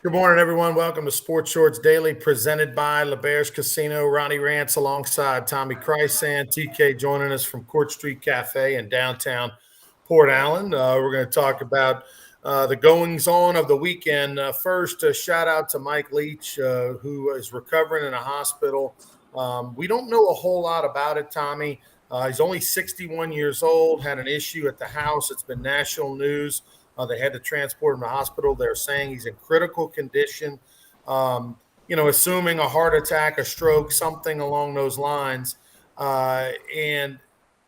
Good morning, everyone. Welcome to Sports Shorts Daily, presented by LeBear's Casino. Ronnie Rance alongside Tommy Krysan, TK joining us from Court Street Cafe in downtown Port Allen. We're going to talk about the goings-on of the weekend. First, a shout-out to Mike Leach, who is recovering in a hospital. We don't know a whole lot about it, Tommy. He's only 61 years old, had an issue at the house. It's been national news. They had to transport him to the hospital. They're saying he's in critical condition, assuming a heart attack, a stroke, something along those lines. And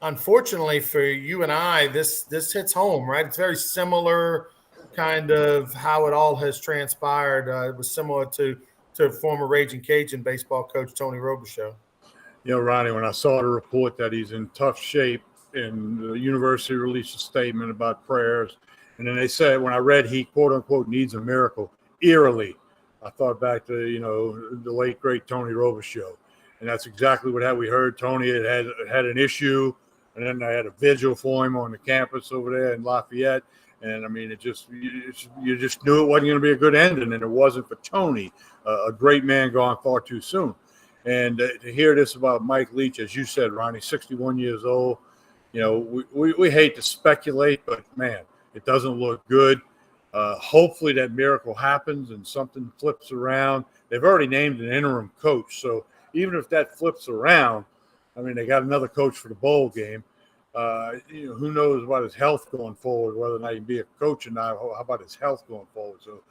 unfortunately for you and I, this hits home, right? It's very similar kind of how it all has transpired. It was similar to former Raging Cajun baseball coach Tony Robichaux. Ronnie, when I saw the report that he's in tough shape and the university released a statement about prayers, and then they said, when I read he, quote unquote, needs a miracle, eerily, I thought back to, the late, great Tony Robichaux. And that's exactly what we heard. Tony had an issue, and then I had a vigil for him on the campus over there in Lafayette. And I mean, you just knew it wasn't going to be a good ending, and it wasn't for Tony, a great man gone far too soon. And to hear this about Mike Leach, as you said, Ronnie, 61 years old, we hate to speculate, but man, it doesn't look good. Hopefully that miracle happens and something flips around. They've already named an interim coach. So even if that flips around, I mean, they got another coach for the bowl game. Who knows about his health going forward, whether or not he can be a coach or not. How about his health going forward? So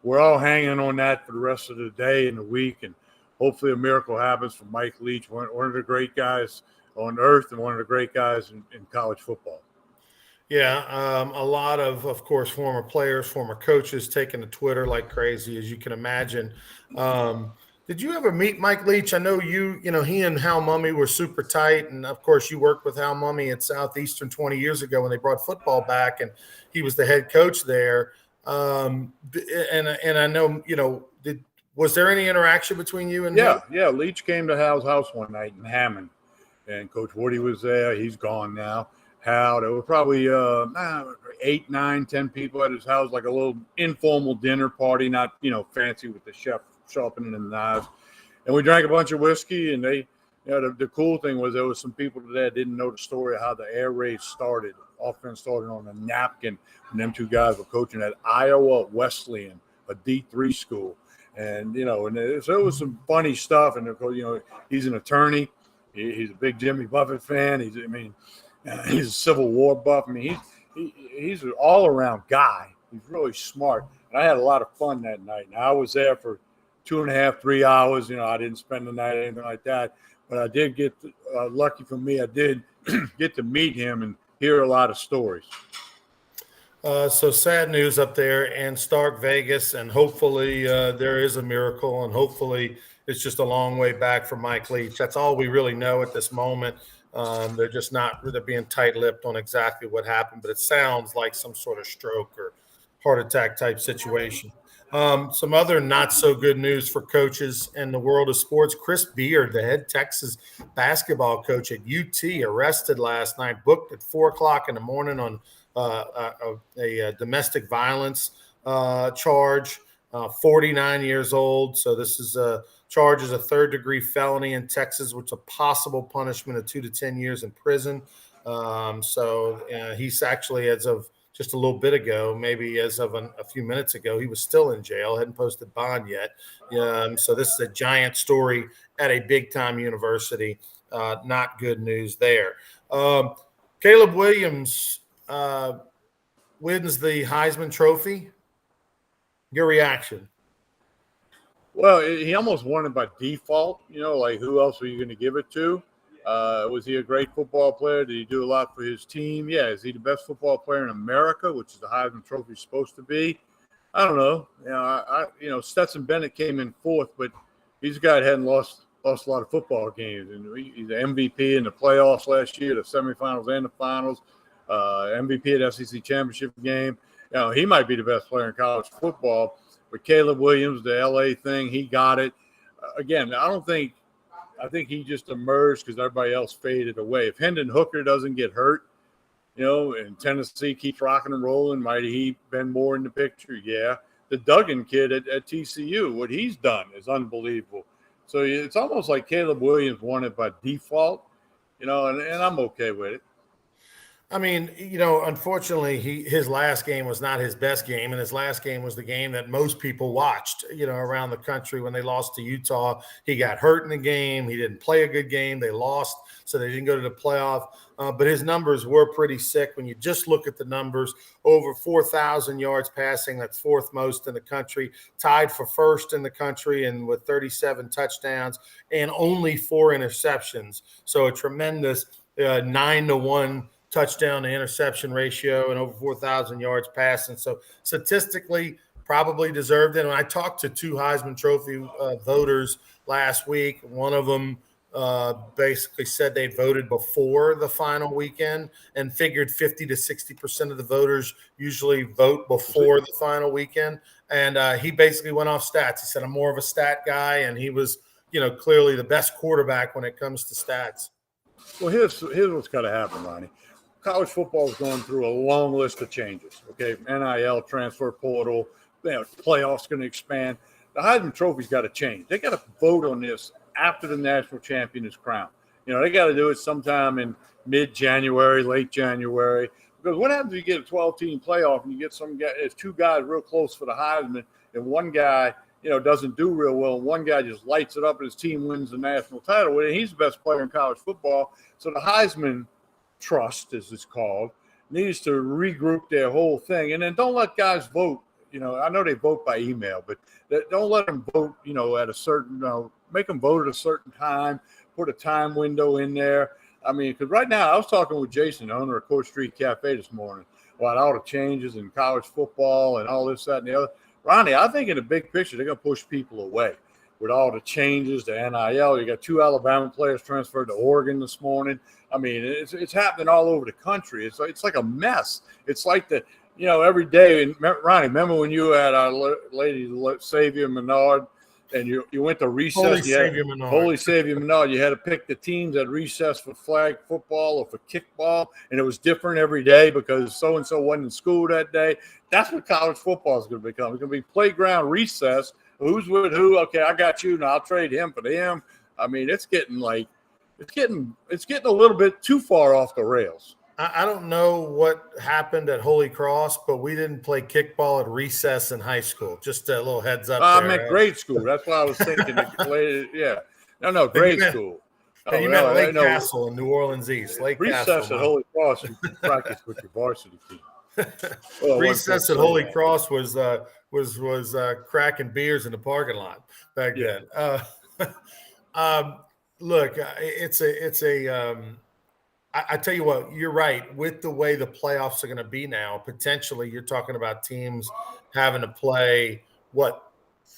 we're all hanging on that for the rest of the day and the week. And hopefully a miracle happens for Mike Leach, one of the great guys on earth and one of the great guys in college football. Yeah, a lot of course, former players, former coaches taking to Twitter like crazy, as you can imagine. Did you ever meet Mike Leach? I know he and Hal Mumme were super tight, and of course, you worked with Hal Mumme at Southeastern 20 years ago when they brought football back, and he was the head coach there. And I know, was there any interaction between you and him? Yeah. Leach came to Hal's house one night in Hammond, and Coach Woody was there. He's gone now. Hal, there were probably 8, 9, 10 people at his house, like a little informal dinner party, not fancy with the chef sharpening the knives. And we drank a bunch of whiskey, and the cool thing was there was some people there that didn't know the story of how the air raid started. Offense started on a napkin, and them two guys were coaching at Iowa Wesleyan, a D3 school. And so it was some funny stuff. And he's an attorney. He's a big Jimmy Buffett fan. He's a Civil War buff. I mean, he's an all-around guy. He's really smart. And I had a lot of fun that night. And I was there for 2.5, 3 hours. I didn't spend the night or anything like that. But I did get, lucky for me, I did get to meet him and hear a lot of stories. So sad news up there in Stark Vegas, and hopefully there is a miracle, and hopefully it's just a long way back for Mike Leach. That's all we really know at this moment. They're just they're being tight-lipped on exactly what happened, but it sounds like some sort of stroke or heart attack type situation. Some other not so good news for coaches in the world of sports. Chris Beard, the head Texas basketball coach at UT, arrested last night, booked at 4:00 in the morning on a domestic violence charge. 49 years old. So this is charges a third-degree felony in Texas, which is a possible punishment of 2 to 10 years in prison. He's actually, as of just a little bit ago, maybe as of a few minutes ago, he was still in jail, hadn't posted bond yet. So this is a giant story at a big-time university. Not good news there. Caleb Williams wins the Heisman Trophy. Your reaction? Well, he almost won it by default. Like who else were you going to give it to? Was he a great football player? Did he do a lot for his team? Yeah. Is he the best football player in America, which is the Heisman Trophy is supposed to be? I don't know. Stetson Bennett came in fourth, but he's a guy that hadn't lost a lot of football games, and he's an MVP in the playoffs last year, the semifinals and the finals. MVP at SEC championship game. He might be the best player in college football. But Caleb Williams, the LA thing, he got it. Again, I think he just emerged because everybody else faded away. If Hendon Hooker doesn't get hurt, and Tennessee keeps rocking and rolling, might he been more in the picture? Yeah. the Duggan kid at TCU. What he's done is unbelievable. So it's almost like Caleb Williams won it by default, and I'm okay with it. I mean, unfortunately, his last game was not his best game, and his last game was the game that most people watched, around the country when they lost to Utah. He got hurt in the game. He didn't play a good game. They lost, so they didn't go to the playoff. But his numbers were pretty sick when you just look at the numbers. Over 4,000 yards passing, that's fourth most in the country, tied for first in the country, and with 37 touchdowns and only 4 interceptions. So a tremendous 9-to-1 touchdown to interception ratio and over 4,000 yards passing. So statistically, probably deserved it. And I talked to 2 Heisman Trophy voters last week. One of them basically said they voted before the final weekend and figured 50 to 60% of the voters usually vote before the final weekend. And he basically went off stats. He said, I'm more of a stat guy. And he was, clearly the best quarterback when it comes to stats. Well, here's what's got to happen, Ronnie. College football is going through a long list of changes. Okay, NIL, transfer portal, playoffs going to expand. The Heisman Trophy's got to change. They got to vote on this after the national champion is crowned. They got to do it sometime in mid-January, late January. Because what happens if you get a 12-team playoff and you get there's 2 guys real close for the Heisman, and one guy, doesn't do real well, and one guy just lights it up and his team wins the national title. Well, he's the best player in college football. So the Heisman Trust, as it's called, needs to regroup their whole thing, and then don't let guys vote. I know they vote by email, but don't let them vote. At a certain, make them vote at a certain time. Put a time window in there. I mean, because right now I was talking with Jason, the owner of Court Street Cafe, this morning about all the changes in college football and all this, that, and the other. Ronnie, I think in the big picture they're going to push people away with all the changes to NIL. You got 2 Alabama players transferred to Oregon this morning. I mean, it's happening all over the country. It's like a mess. It's like every day. And Ronnie, remember when you had our lady Xavier Menard, and you went to recess? Holy Xavier Menard. You had to pick the teams at recess for flag football or for kickball, and it was different every day because so and so wasn't in school that day. That's what college football is going to become. It's going to be playground recess. Who's with who? Okay, I got you. Now I'll trade him for them. I mean, it's getting a little bit too far off the rails. I don't know what happened at Holy Cross, but we didn't play kickball at recess in high school. Just a little heads up. I meant grade school. That's what I was thinking. Yeah. No, grade school. You meant Lake Castle in New Orleans East. Lake recess Castle, at Holy Cross, you practice with your varsity team. Recess at Holy Cross was cracking beers in the parking lot back then. Look, I tell you what, you're right. With the way the playoffs are going to be now, potentially you're talking about teams having to play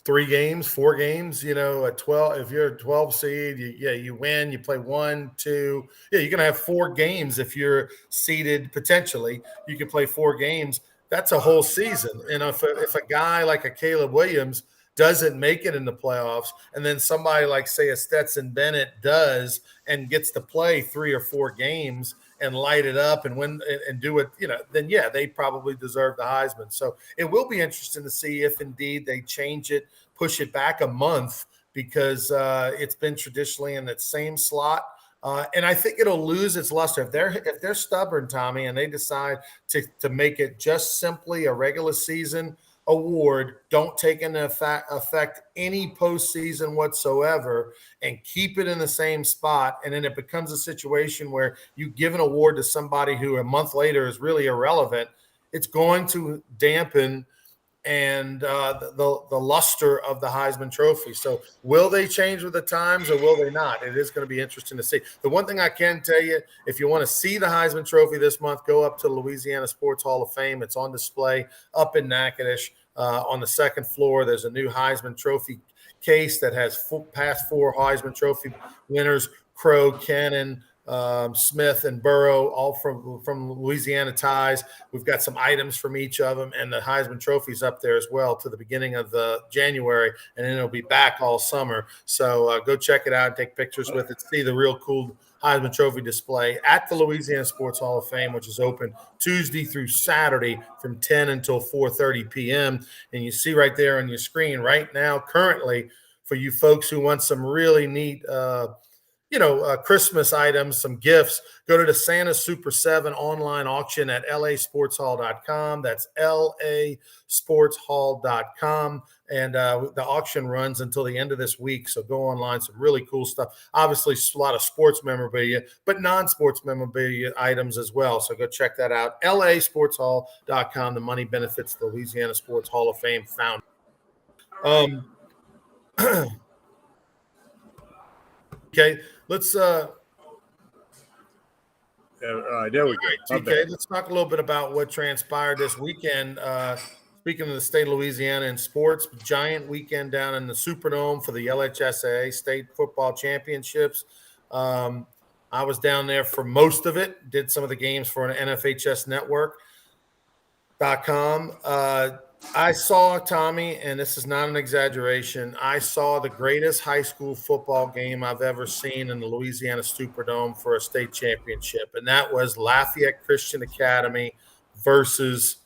3 games, 4 games, at 12. If you're a 12 seed, you win, you play 1, 2. Yeah, you're going to have 4 games. If you're seeded, potentially you can play 4 games. That's a whole season. And if a guy like a Caleb Williams doesn't make it in the playoffs, and then somebody like, say, a Stetson Bennett does and gets to play 3 or 4 games and light it up and win and do it, then they probably deserve the Heisman. So it will be interesting to see if indeed they change it, push it back a month, because it's been traditionally in that same slot. And I think it'll lose its luster if they're stubborn, Tommy, and they decide to make it just simply a regular season award, don't take into effect any postseason whatsoever, and keep it in the same spot. And then it becomes a situation where you give an award to somebody who a month later is really irrelevant. It's going to dampen the luster of the Heisman Trophy. So will they change with the times or will they not? It is going to be interesting to see. The one thing I can tell you, if you want to see the Heisman Trophy this month, go up to the Louisiana Sports Hall of Fame. It's on display up in Natchitoches on the 2nd floor. There's a new Heisman Trophy case that has past 4 Heisman Trophy winners: Crow, Cannon, Smith and Burrow, all from Louisiana ties. We've got some items from each of them, and the Heisman Trophy's up there as well to the beginning of the January, and then it'll be back all summer. So go check it out and take pictures with it. See the real cool Heisman Trophy display at the Louisiana Sports Hall of Fame, which is open Tuesday through Saturday from 10 until 4:30 p.m. And you see right there on your screen right now, currently, for you folks who want some really neat Christmas items, some gifts, go to the Santa Super 7 online auction at lasportshall.com. That's lasportshall.com. And the auction runs until the end of this week. So go online, some really cool stuff. Obviously, a lot of sports memorabilia, but non-sports memorabilia items as well. So go check that out. lasportshall.com. The money benefits the Louisiana Sports Hall of Fame founder. Okay, let's All right, there we go. TK, let's talk a little bit about what transpired this weekend. Speaking of the state of Louisiana in sports, giant weekend down in the Superdome for the LHSAA State Football Championships. I was down there for most of it, did some of the games for an NFHS Network.com. I saw, Tommy, and this is not an exaggeration, I saw the greatest high school football game I've ever seen in the Louisiana Superdome for a state championship, and that was Lafayette Christian Academy versus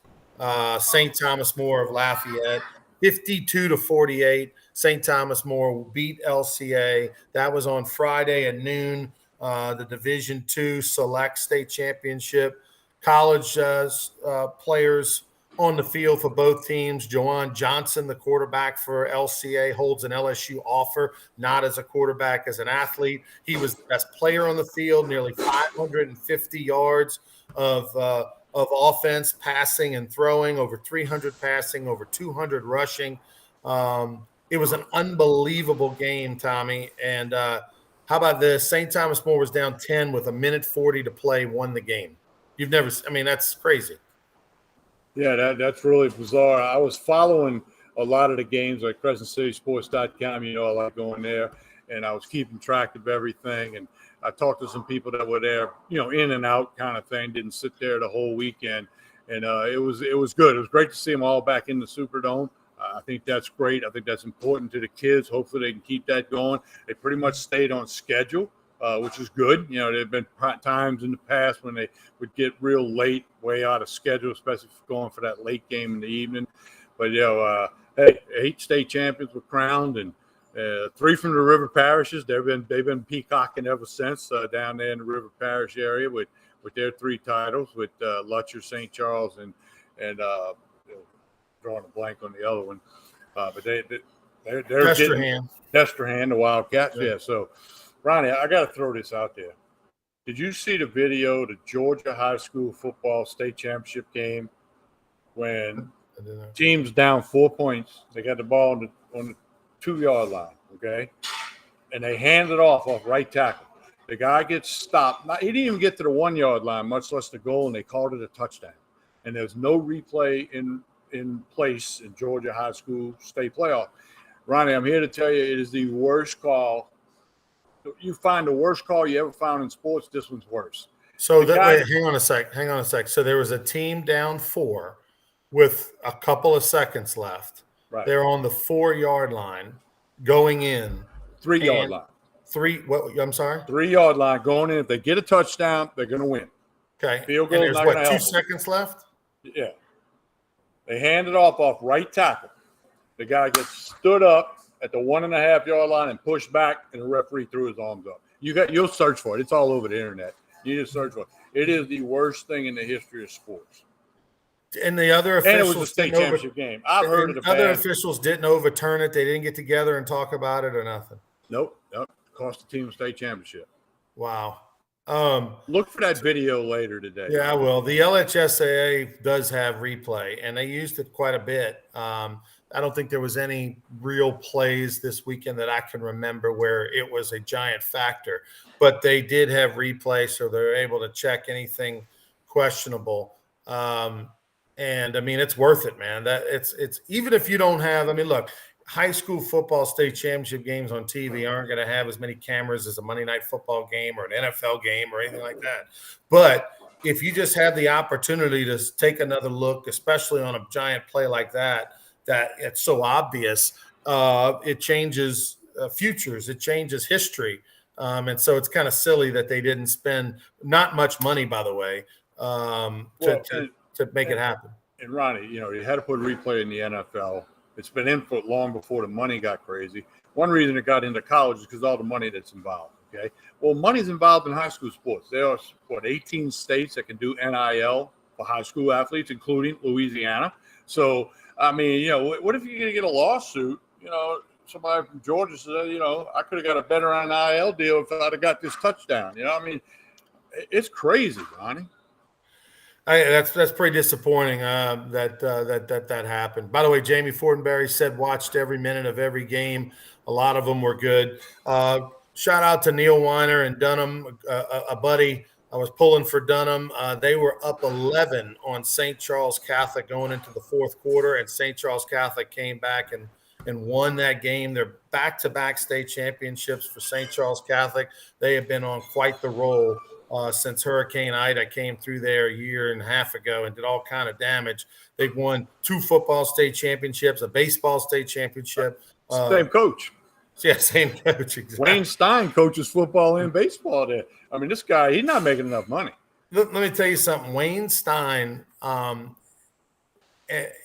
St. Thomas More of Lafayette, 52-48. St. Thomas More beat LCA. That was on Friday at noon, the Division II Select State Championship. College players on the field for both teams. Jawan Johnson, the quarterback for LCA, holds an LSU offer, not as a quarterback, as an athlete. He was the best player on the field, nearly 550 yards of offense, passing and throwing, over 300 passing, over 200 rushing. It was an unbelievable game, Tommy. And how about this? St. Thomas More was down 10 with 1:40 to play, won the game. That's crazy. Yeah, that's really bizarre. I was following a lot of the games like CrescentCitySports.com. I like going there, and I was keeping track of everything. And I talked to some people that were there, in and out kind of thing. Didn't sit there the whole weekend, and it was good. It was great to see them all back in the Superdome. I think that's great. I think that's important to the kids. Hopefully, they can keep that going. They pretty much stayed on schedule. Which is good. There have been times in the past when they would get real late, way out of schedule, especially going for that late game in the evening. But, hey, 8 state champions were crowned, and 3 from the River Parishes. They've been peacocking ever since down there in the River Parish area with their 3 titles, with Lutcher, St. Charles, and drawing a blank on the other one. But they're Destrehan, the Wildcats. Yeah, so – Ronnie, I got to throw this out there. Did you see the video of the Georgia high school football state championship game when team's down 4 points? They got the ball on the 2-yard line, okay? And they hand it off right tackle. The guy gets stopped. He didn't even get to the 1-yard line, much less the goal, and they called it a touchdown. And there's no replay in place in Georgia high school state playoff. Ronnie, I'm here to tell you it is the worst call. You find the worst call you ever found in sports, this one's worse. So hang on a sec. So there was a team down 4 with a couple of seconds left. Right. They're on the 4-yard line going in. 3-yard line. 3-yard line going in. If they get a touchdown, they're going to win. Okay. Field goal. And there's 2 seconds left? Yeah. They hand it off right tackle. The guy gets stood up at the 1.5-yard line and pushed back, and the referee threw his arms up. You'll search for it. It's all over the internet. You just search for it. It is the worst thing in the history of sports. And the other officials, and it was a state championship game. I've heard of the other officials didn't overturn it. They didn't get together and talk about it or nothing. Nope. Cost the team a state championship. Wow. Look for that video later today. Yeah, I will. The LHSAA does have replay, and they used it quite a bit. I don't think there was any real plays this weekend that I can remember where it was a giant factor, but they did have replay, so they're able to check anything questionable. And it's worth it, man. That it's even if you don't have. Look, high school football state championship games on TV aren't going to have as many cameras as a Monday Night Football game or an NFL game or anything like that. But if you just have the opportunity to take another look, especially on a giant play like that it's so obvious, it changes futures, it changes history. And so it's kind of silly that they didn't spend not much money, by the way, to make it happen. And Ronnie, you had to put replay in the NFL. It's been input long before the money got crazy. One reason it got into college is because all the money that's involved. Okay. Well, money's involved in high school sports. There are 18 states that can do NIL for high school athletes, including Louisiana. So, I mean, what if you're going to get a lawsuit? Somebody from Georgia said, I could have got a better NIL deal if I'd have got this touchdown. I mean, it's crazy, Ronnie. That's pretty disappointing that happened. By the way, Jamie Fortenberry said watched every minute of every game. A lot of them were good. Shout out to Neil Weiner and Dunham, a buddy. I was pulling for Dunham. They were up 11 on St. Charles Catholic going into the fourth quarter, and St. Charles Catholic came back and won that game. They're back-to-back state championships for St. Charles Catholic. They have been on quite the roll since Hurricane Ida came through there a year and a half ago and did all kind of damage. They've won 2 football state championships, a baseball state championship. Same coach. Yeah, same coach. Exactly. Wayne Stein coaches football and baseball there. I mean, this guy, he's not making enough money. Let me tell you something. Wayne Stein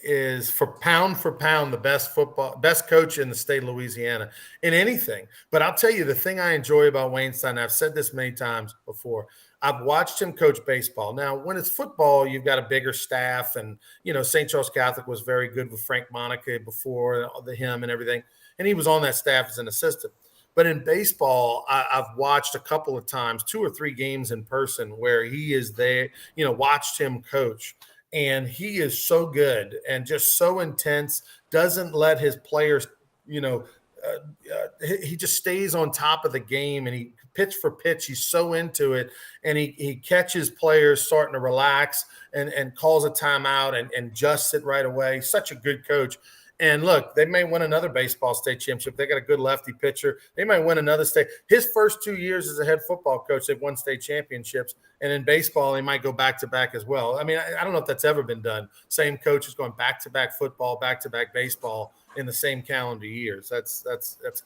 is for pound the best coach in the state of Louisiana in anything. But I'll tell you the thing I enjoy about Wayne Stein, I've said this many times before, I've watched him coach baseball. Now, when it's football, you've got a bigger staff, and St. Charles Catholic was very good with Frank Monica before him and everything, and he was on that staff as an assistant. But in baseball, I've watched a couple of times, 2 or 3 games in person where he is there, watched him coach. And he is so good and just so intense, doesn't let his players, he just stays on top of the game, and he pitch for pitch, he's so into it, and he catches players starting to relax and calls a timeout and adjusts it right away. Such a good coach. And look, they may win another baseball state championship. They got a good lefty pitcher. They might win another state. His first 2 years as a head football coach, they've won state championships. And in baseball, they might go back-to-back as well. I mean, I don't know if that's ever been done. Same coach is going back-to-back football, back-to-back baseball in the same calendar years. That's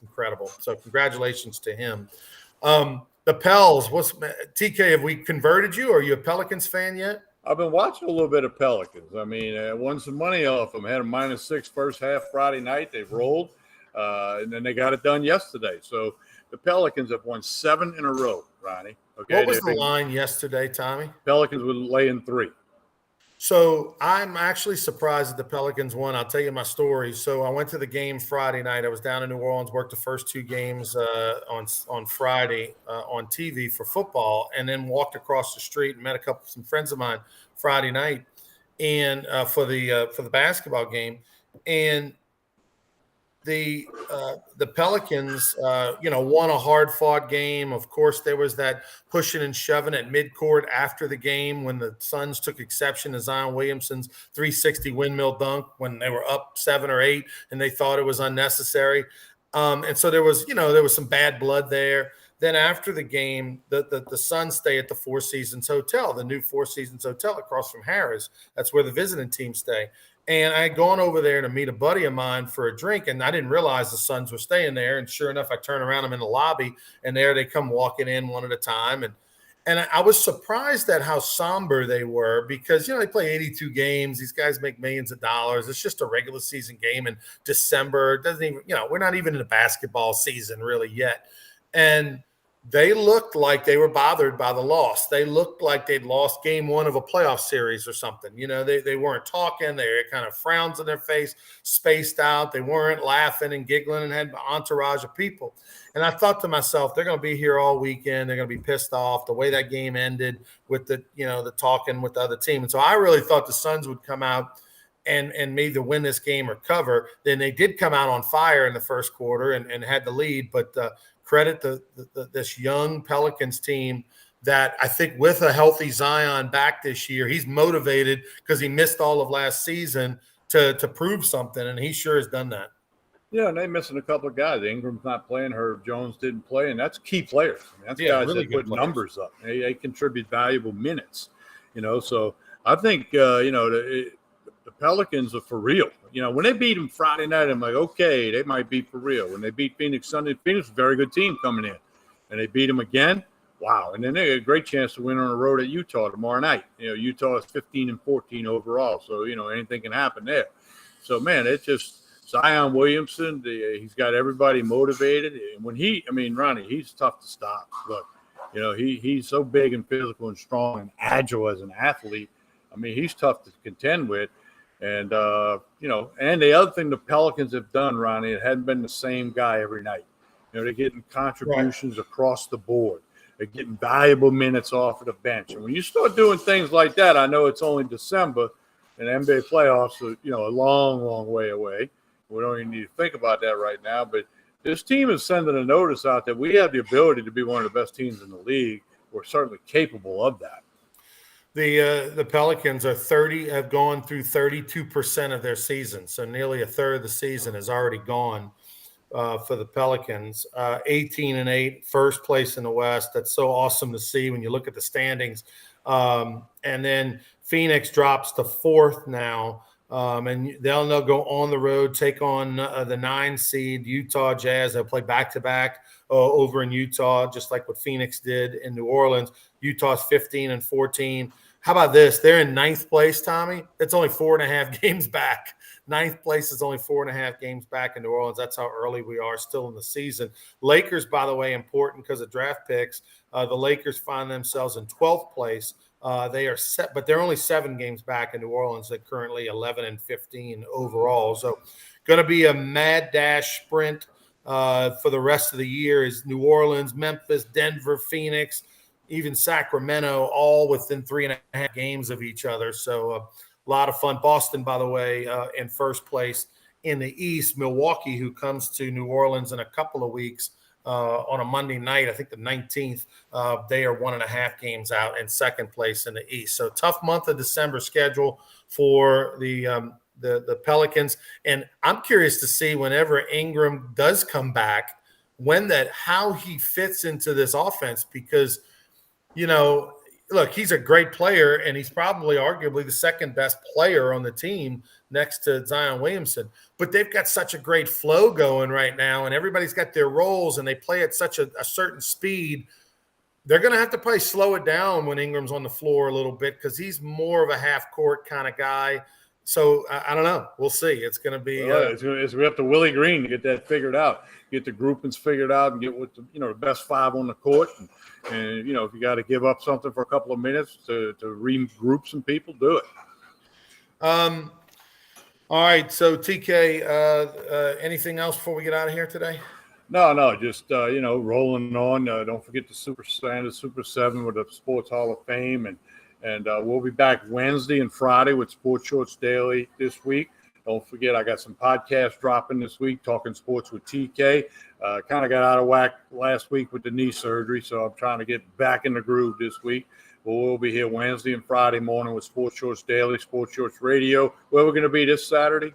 incredible. So congratulations to him. The Pels, TK, have we converted you? Are you a Pelicans fan yet? I've been watching a little bit of Pelicans. I mean, I won some money off them. Had a -6 first half Friday night. They've rolled, and then they got it done yesterday. So the Pelicans have won 7 in a row, Ronnie. Okay. What was the line yesterday, Tommy? Pelicans were laying 3. So I'm actually surprised that the Pelicans won. I'll tell you my story. So I went to the game Friday night. I was down in New Orleans, worked the first 2 games on Friday on TV for football, and then walked across the street and met some friends of mine Friday night, and for the basketball game. And the Pelicans, won a hard-fought game. Of course, there was that pushing and shoving at midcourt after the game when the Suns took exception to Zion Williamson's 360 windmill dunk when they were up 7 or 8, and they thought it was unnecessary. And so there was some bad blood there. Then after the game, the Suns stay at the Four Seasons Hotel, the new Four Seasons Hotel across from Harrah's. That's where the visiting team stay. And I had gone over there to meet a buddy of mine for a drink, and I didn't realize the Suns were staying there. And sure enough, I turn around, I'm in the lobby, and there they come walking in one at a time. And I was surprised at how somber they were because, they play 82 games. These guys make millions of dollars. It's just a regular season game in December. It doesn't even, we're not even in the basketball season really yet. And they looked like they were bothered by the loss. They looked like they'd lost game 1 of a playoff series or something. They weren't talking. They had kind of frowns on their face, spaced out. They weren't laughing and giggling and had an entourage of people. And I thought to myself, they're going to be here all weekend. They're going to be pissed off the way that game ended with the talking with the other team. And so I really thought the Suns would come out and maybe win this game or cover. Then they did come out on fire in the first quarter and had the lead, but credit this young Pelicans team that I think with a healthy Zion back this year, he's motivated because he missed all of last season to prove something, and he sure has done that. Yeah, and they're missing a couple of guys. Ingram's not playing. Herb Jones didn't play, and that's key players. I mean, that's guys really that good put players. numbers up. They contribute valuable minutes. So I think the Pelicans are for real. When they beat them Friday night, I'm like, okay, they might be for real. When they beat Phoenix Sunday, Phoenix is a very good team coming in, and they beat them again. Wow, and then they had a great chance to win on the road at Utah tomorrow night. Utah is 15-14 overall, so anything can happen there. So man, it's just. Zion Williamson, he's got everybody motivated. And Ronnie, he's tough to stop. Look, he's so big and physical and strong and agile as an athlete. He's tough to contend with. And, and the other thing the Pelicans have done, Ronnie, it hadn't been the same guy every night. They're getting contributions across the board. They're getting valuable minutes off of the bench. And when you start doing things like that, I know it's only December and NBA playoffs are, a long, long way away. We don't even need to think about that right now. But this team is sending a notice out that we have the ability to be one of the best teams in the league. We're certainly capable of that. The Pelicans have gone through 32% of their season. So nearly a third of the season has already gone for the Pelicans. 18-8, first place in the West. That's so awesome to see when you look at the standings. And then Phoenix drops to fourth now. And they'll go on the road, take on the 9 seed Utah Jazz. They'll play back-to-back over in Utah, just like what Phoenix did in New Orleans. Utah's 15-14. How about this? They're in 9th place, Tommy. It's only 4.5 games back. 9th place is only 4.5 games back in New Orleans. That's how early we are still in the season. Lakers, by the way, important because of draft picks. The Lakers find themselves in 12th place. They are set, but they're only 7 games back in New Orleans. They're currently 11-15 overall. So, going to be a mad dash sprint for the rest of the year. Is New Orleans, Memphis, Denver, Phoenix, even Sacramento, all within 3.5 games of each other. So, a lot of fun. Boston, by the way, in first place in the East. Milwaukee, who comes to New Orleans in a couple of weeks. On a Monday night, I think the 19th, they are 1.5 games out in second place in the East. So tough month of December schedule for the Pelicans. And I'm curious to see whenever Ingram does come back, how he fits into this offense because, look, he's a great player and he's probably arguably the second best player on the team next to Zion Williamson. But they've got such a great flow going right now and everybody's got their roles and they play at such a certain speed. They're going to have to probably slow it down when Ingram's on the floor a little bit because he's more of a half-court kind of guy. So, I don't know. We'll see. It's going to be it's up to Willie Green to get that figured out, get the groupings figured out and get with the best 5 on the court. And if you got to give up something for a couple of minutes to regroup some people, do it. All right. So, TK, anything else before we get out of here today? No, just, rolling on. Don't forget the Super 7 with the Sports Hall of Fame. And we'll be back Wednesday and Friday with Sports Shorts Daily this week. Don't forget, I got some podcasts dropping this week, Talking Sports with TK. Kind of got out of whack last week with the knee surgery, so I'm trying to get back in the groove this week. But we'll be here Wednesday and Friday morning with Sports Shorts Daily, Sports Shorts Radio. Where we're going to be this Saturday?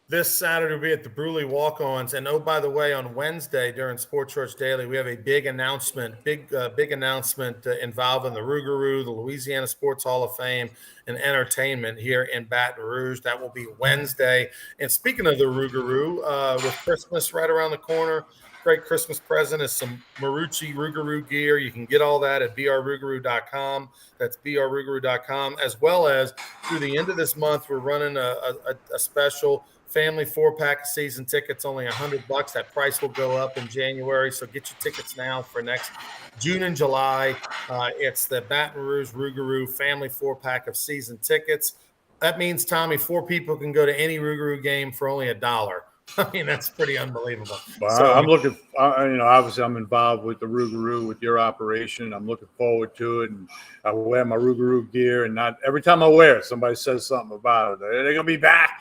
This Saturday will be at the Bruley Walk-Ons. And, oh, by the way, on Wednesday during Sports Shorts Daily, we have a big announcement involving the Rougarou, the Louisiana Sports Hall of Fame, and entertainment here in Baton Rouge. That will be Wednesday. And speaking of the Rougarou, with Christmas right around the corner, great Christmas present is some Marucci Rougarou gear. You can get all that at brrougarou.com. That's brrougarou.com. As well as through the end of this month, we're running a special family 4-pack of season tickets, only $100. That price will go up in January. So get your tickets now for next June and July. It's the Baton Rouge Rougarou family 4-pack of season tickets. That means, Tommy, 4 people can go to any Rougarou game for only $1. I mean, that's pretty unbelievable. Well, so, I'm looking, obviously I'm involved with the Rougarou, with your operation. I'm looking forward to it. And I wear my Rougarou gear and not every time I wear it, somebody says something about it. Are they going to be back?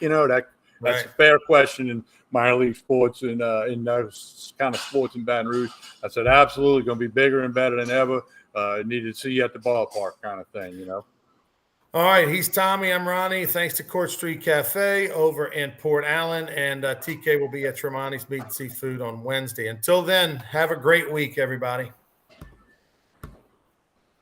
That's a fair question in minor league sports and in those kind of sports in Baton Rouge. I said, absolutely going to be bigger and better than ever. Needed to see you at the ballpark kind of thing, All right, he's Tommy. I'm Ronnie. Thanks to Court Street Cafe over in Port Allen. And TK will be at Tremonti's Meat and Seafood on Wednesday. Until then, have a great week, everybody.